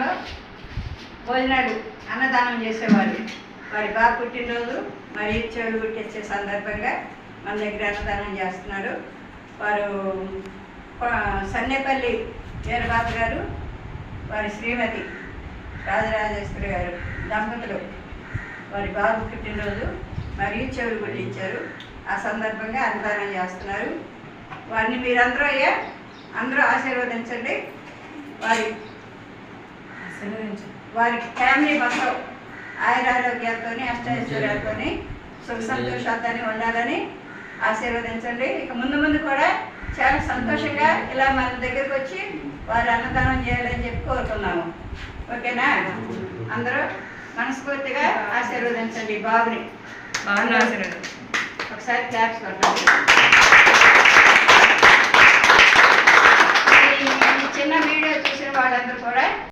గ్రామంలో భోజనాలు అన్నదానం చేసేవారు. వారి బాబు పుట్టినరోజు మరి చెవులు కుట్టించే సందర్భంగా మన దగ్గర అన్నదానం చేస్తున్నారు. వారు సన్నేపల్లి వీరబాబు గారు, వారి శ్రీమతి రాజరాజేశ్వరి గారు దంపతులు వారి బాబు పుట్టినరోజు మరియు చెవులు కుట్టించారు. ఆ సందర్భంగా అన్నదానం చేస్తున్నారు. వారిని మీరందరూ అందరూ ఆశీర్వదించండి. వారి ఫ్యామిలీ మొత్తం ఆయురారోగ్యాలతో అష్టైశ్వర్యాలతో సుఖ సంతోషాలతో ఉండాలని ఆశీర్వదించండి. ఇక ముందు కూడా చాలా సంతోషంగా ఇలా మన దగ్గరకు వచ్చి వారు అన్నదానం చేయాలని చెప్పి కోరుతున్నాము. ఓకేనా? అందరూ మనస్ఫూర్తిగా ఆశీర్వదించండి బాబుని. ఒకసారి క్లాప్స్ కొట్టండి. ఈ చిన్న వీడియో చూసిన వాళ్ళందరూ కూడా